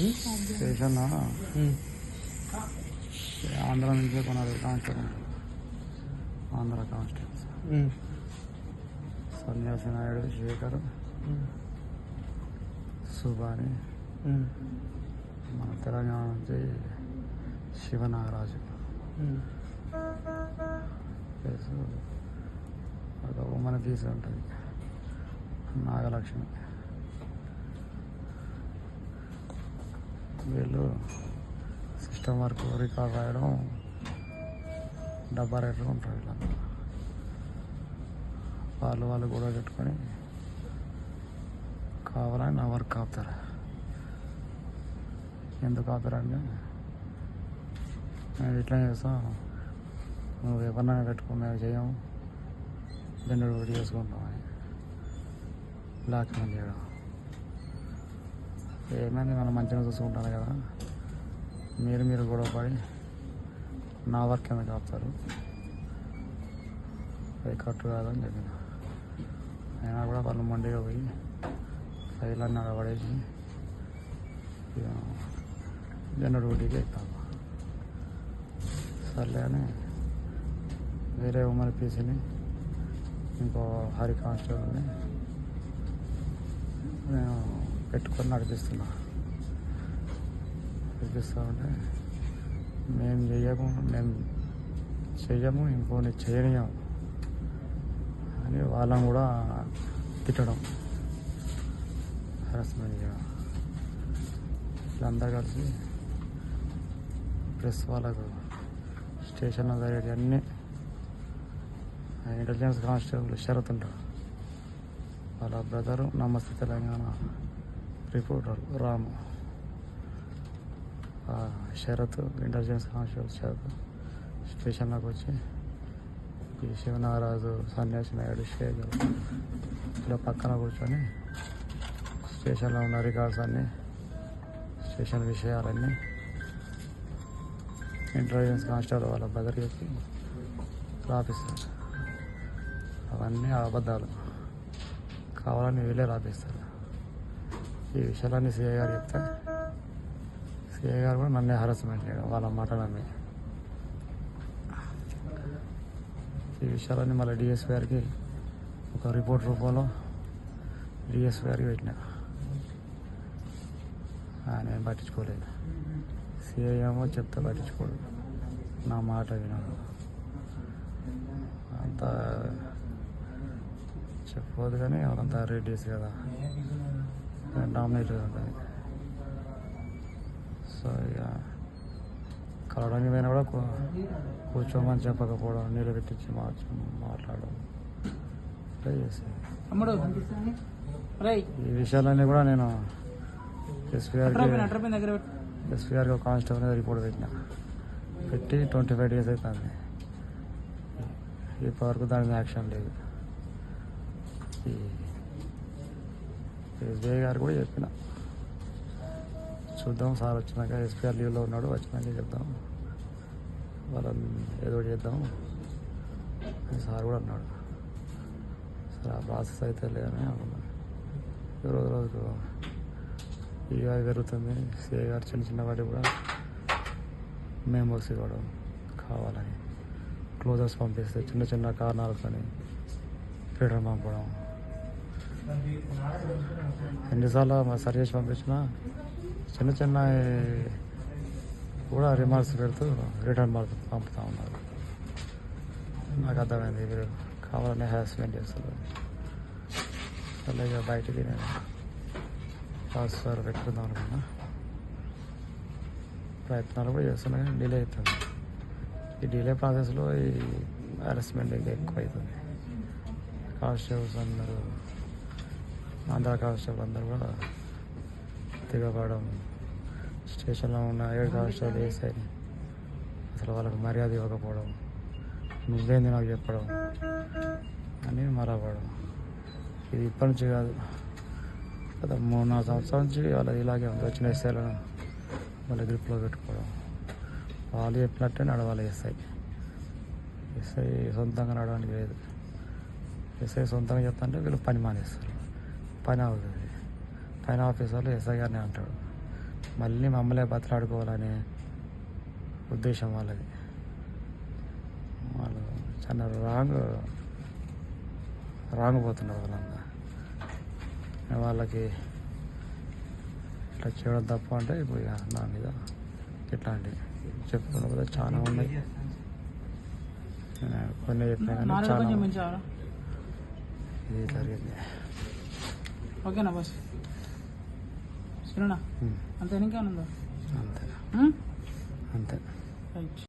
Station Andhra నుంచి కొన్నారు constable, Andhra constable సన్యాసి నాయుడు, శేఖర్, సుబాని, మన తెలంగాణ నుంచి శివనాగరాజు, ప్లస్ ఒక ఉమ్మని తీసి ఉంటుంది నాగలక్ష్మి. వీళ్ళు సిస్టమ్ వర్క్, రికార్డ్ రాయడం, డబ్బా రైటర్ ఉంటారు. వీళ్ళంతా వాళ్ళు గొడవ పెట్టుకొని కావాలని నా వర్క్ ఆపుతారు. ఎందుకు ఆపుతారంటే మేము ఇట్లా చేస్తాం, నువ్వు ఎవరినైనా పెట్టుకో, మేము చేయము, దాన్ని ఒకటి చేసుకుంటాం అని బ్లాక్మెయిల్ చేయడం. ఏమైంది, మనం మంచిగా చూసుకుంటాను కదా, మీరు గొడవపడి నా వర్క్ ఎందుకు ఆపుతారు, అది కరెక్ట్ కాదని చెప్పిన. అయినా కూడా వాళ్ళు మండిగా పోయి ఫైల్ అన్నీ పడేసి జనరల్ డ్యూటీకి ఎక్కుతాము. సర్లే అని వేరే ఉమ్మడి పీసీని, ఇంకో హరి కానిస్టేబుల్ని నేను పెట్టుకొని నడిపిస్తున్నా. నడిపిస్తామంటే మేము చెయ్యము, ఇంకోని చేయనియము అని వాళ్ళని కూడా తిట్టడం, హెరాస్మెంట్ చేయడం. వీళ్ళందరూ కలిసి ప్రెస్ వాళ్ళకు స్టేషన్లో జరిగేటి అన్నీ ఇంటెలిజెన్స్ కానిస్టేబుల్ శరత్ ఉంటాడు, వాళ్ళ బ్రదరు నమస్తే తెలంగాణ రిపోర్టర్ రాము, శరత్ ఇంటెలిజెన్స్ కానిస్టేబుల్ శరత్ స్టేషన్లోకి వచ్చి ఈ శివనాగరాజు, సన్యాసి నాయుడు, శేఖర్ ఇలా పక్కన కూర్చొని స్టేషన్లో ఉన్న రికార్డ్స్ అన్నీ, స్టేషన్ విషయాలన్నీ ఇంటెలిజెన్స్ కానిస్టేబుల్ వాళ్ళ బ్రదర్ చెప్పి రాపిస్తారు. అవన్నీ అబద్ధాలు, కావాలని వీళ్ళే రాపిస్తారు. ఈ విషయాలన్నీ సిఐ గారు చెప్తే సిఐ గారు కూడా నన్నే హరాస్మెంట్ చేయడం, వాళ్ళ మాట నమ్మి. ఈ విషయాలన్నీ మళ్ళీ డిఎస్పీ గారికి ఒక రిపోర్ట్ రూపంలో డిఎస్పీ గారికి పెట్టిన. ఆయన ఏం పట్టించుకోలేదు. సిఐ ఏమో చెప్తే పట్టించుకోడు, నా మాట వినడు. అంతా చెప్పవద్దు కానీ వాళ్ళంతా రెడ్డీస్ కదా, డామినేటెడ్ ఉంటుంది. సో ఇక కలవడానికి పోయినా కూడా కూర్చోమని చెప్పకపోవడం, నీళ్ళు పెట్టించి మాట్లాడడం ఇట్లా చేసేది. ఈ విషయాలన్నీ కూడా నేను ఎస్పీ గారికి ఒక కానిస్టేబుల్ మీద రిపోర్ట్ పెట్టి 25 days అవుతుంది. ఇప్పటివరకు దాని మీద యాక్షన్ లేదు. ఈ ఎస్బీఐ గారు కూడా చెప్పిన, చూద్దాం సార్ వచ్చినాక, ఎస్పీ గారు లీవ్లో ఉన్నాడు, వచ్చినాక చెప్దాం, వాళ్ళని ఏదో చేద్దాం అని సార్ కూడా అన్నాడు. సరే ఆ ప్రాసెస్ అయితే లేదని అనుకున్నాను. రోజుకు ఇక పెరుగుతుంది. సిఐ గారు చిన్న వాటి కూడా మెమోస్ ఇవ్వడం, కావాలని క్లోజర్స్ పంపిస్తే చిన్న కారణాలతో ఫ్రీడమ్ పంపడం. ఎన్నిసార్లు సరి చేసి పంపించినా చిన్న కూడా రిమార్క్స్ పెడుతూ రిటర్న్ పంపుతూ ఉన్నారు. నాకు అర్థమైంది వీరు కావాలని హెరాస్మెంట్ చేస్తారు. అలాగే బయటికి నేను ట్రాన్స్ఫర్ పెట్టుకుందాం అనుకున్నా, ప్రయత్నాలు కూడా చేస్తున్నా కానీ డిలే అవుతుంది. ఈ డిలే ప్రాసెస్లో ఈ హెరాస్మెంట్ ఇంకా ఎక్కువ అవుతుంది. కానిస్టేబుల్స్ అందరూ, ఆంధ్ర కానిస్టేబుల్ అందరూ కూడా తిరగబడడం, స్టేషన్లో ఉన్న 7 కానిస్టేబుల్ వేసాయి, అసలు వాళ్ళకి మర్యాద ఇవ్వకపోవడం, నువ్వేంది నాకు చెప్పడం అని మరవడం. ఇది ఇప్పటి నుంచి కాదు, గత 3-4 సంవత్సరాల నుంచి వాళ్ళది ఇలాగే ఉంది. వచ్చిన ఎస్ఐలను వాళ్ళ గ్రిప్లో పెట్టుకోవడం, వాళ్ళు చెప్పినట్టే నడవాలి. ఎస్ఐ సొంతంగా నడవడానికి లేదు. ఎస్ఐ సొంతంగా చెప్తాంటే వీళ్ళు పని మానేస్తారు, పని అవుతుంది. పైన ఆఫీసర్లు ఎస్ఐ గారిని అంటాడు, మళ్ళీ మమ్మల్ని బతలాడుకోవాలనే ఉద్దేశం వాళ్ళది. వాళ్ళు చాలా రాంగ్ పోతున్నారు వాళ్ళంతా. వాళ్ళకి ఇట్లా చేయడం తప్ప అంటే ఇప్పుడు ఇక నా మీద ఇట్లాంటివి చెప్పుకున్న కూడా చాలా ఉన్నాయి. కొన్ని చెప్పినా కానీ చాలా ఇది జరిగింది. ఓకేనా బస్ సరేనా? అంతే, ఇంకేమన్నా అంతే అంతే.